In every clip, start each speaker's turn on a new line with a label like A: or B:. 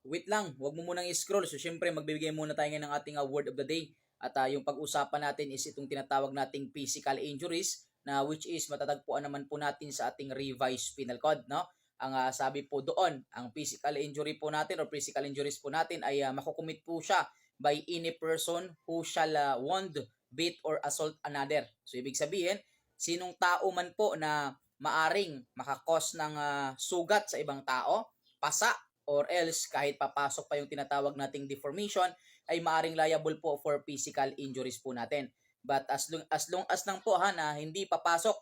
A: Wait lang, wag mo munang i-scroll. So, syempre, magbibigay muna tayo ngayon ng ating word of the day. At yung pag-usapan natin is itong tinatawag nating physical injuries na which is matatagpuan naman po natin sa ating revised penal code, no? Ang sabi po doon, ang physical injury po natin or physical injuries po natin ay makukumit po siya by any person who shall wound, beat, or assault another. So, ibig sabihin, sinong tao man po na maaring makakos ng sugat sa ibang tao, pasa, or else kahit papasok pa yung tinatawag nating deformation ay maaring liable po for physical injuries po natin. But as long as lang po na hindi papasok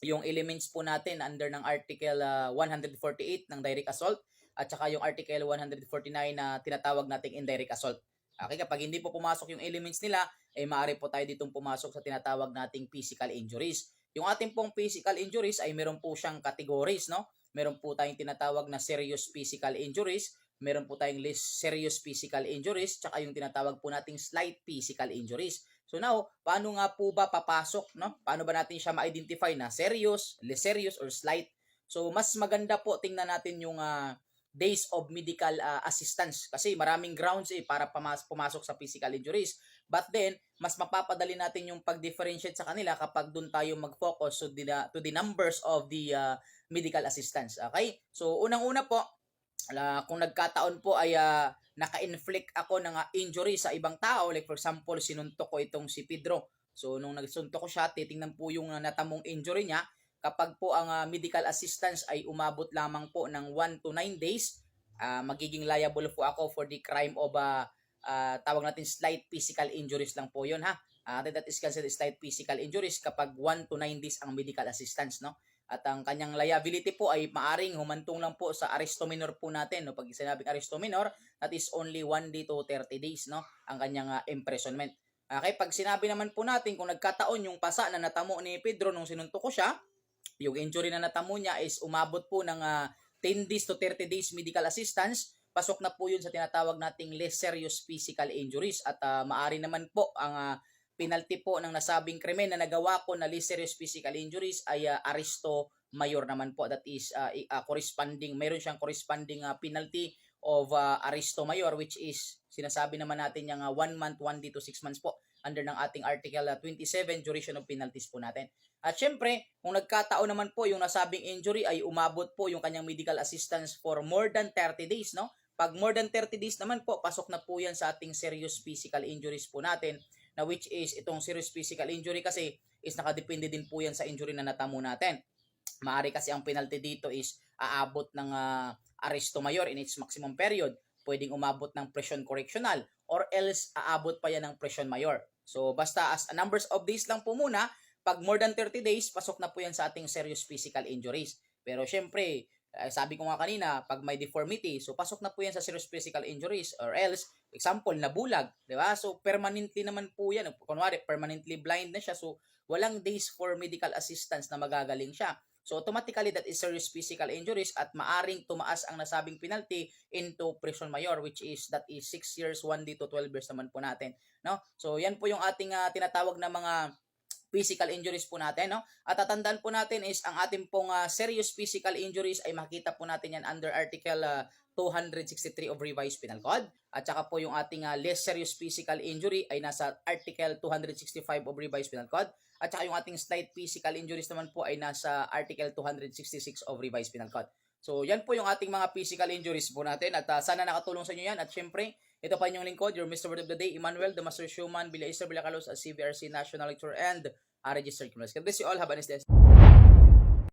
A: yung elements po natin under ng Article 148 ng direct assault at saka yung Article 149 na tinatawag nating indirect assault. Okay, kapag hindi po pumasok yung elements nila, ay maaari po tayo ditong pumasok sa tinatawag nating physical injuries. Yung ating pong physical injuries ay meron po siyang categories, no? Meron po tayong tinatawag na serious physical injuries, meron po tayong less serious physical injuries, tsaka yung tinatawag po nating slight physical injuries. So now, paano nga po ba papasok, no? Paano ba natin siya ma-identify na serious, less serious, or slight? So mas maganda po tingnan natin yung days of medical assistance kasi maraming grounds para pumasok sa physical injuries. But then, mas mapapadali natin yung pag-differentiate sa kanila kapag doon tayo mag-focus to the numbers of the medical assistance. Okay? So, unang-una po, kung nagkataon po ay naka-inflict ako ng injury sa ibang tao, like for example, sinuntok ko itong si Pedro. So, nung nagsuntok ko siya, titingnan po yung natamong injury niya. Kapag po ang medical assistance ay umabot lamang po ng 1 to 9 days, magiging liable po ako for the crime of tawag natin slight physical injuries lang po yun ha. That is considered slight physical injuries kapag 1 to 9 days ang medical assistance, no? At ang kanyang liability po ay maaring humantong lang po sa arresto minor po natin. No? Pag sinabing arresto minor, that is only 1 day to 30 days, no? Ang kanyang imprisonment. Okay, pag sinabi naman po natin kung nagkataon yung pasa na natamo ni Pedro nung sinuntok ko siya, yung injury na natamo niya is umabot po ng 10 days to 30 days medical assistance, pasok na po yun sa tinatawag nating less serious physical injuries at maari naman po ang penalty po ng nasabing krimen na nagawa ko na less serious physical injuries ay aresto mayor naman po. That is corresponding, mayroon siyang corresponding penalty of aresto mayor which is sinasabi naman natin yung 1 month, 1 day to 6 months po under ng ating Article 27 duration of penalties po natin. At syempre, kung nagkataon naman po yung nasabing injury ay umabot po yung kanyang medical assistance for more than 30 days, no? Pag more than 30 days naman po, pasok na po yan sa ating serious physical injuries po natin na which is itong serious physical injury kasi is nakadepende din po yan sa injury na natamo natin. Maari kasi ang penalty dito is aabot ng aresto mayor in its maximum period. Pwedeng umabot ng presyon correctional or else aabot pa yan ng presyon mayor. So basta as numbers of days lang po muna, pag more than 30 days, pasok na po yan sa ating serious physical injuries. Pero syempre, sabi ko nga kanina, pag may deformity, so pasok na po yan sa serious physical injuries or else, example, nabulag, di ba? So permanently naman po yan. Kunwari, permanently blind na siya. So walang days for medical assistance na magagaling siya. So automatically that is serious physical injuries at maaring tumaas ang nasabing penalty into prison mayor which is that is 6 years, 1 day to 12 years naman po natin, no? So yan po yung ating tinatawag na mga physical injuries po natin, no? At tatandaan po natin is ang ating pong serious physical injuries ay makita po natin yan under Article 263 of Revised Penal Code. At saka po yung ating less serious physical injury ay nasa Article 265 of Revised Penal Code. At saka yung ating slight physical injuries naman po ay nasa Article 266 of Revised Penal Code. So yan po yung ating mga physical injuries po natin at sana nakatulong sa inyo yan. At syempre, ito pa inyong lingkod, your Mr. Word of the Day, Emmanuel, the Master Schumann, Bilaisa Bilacalos, Calos, CVRC National Lecturer and Registered Criminalist. God bless you all. Have a nice day.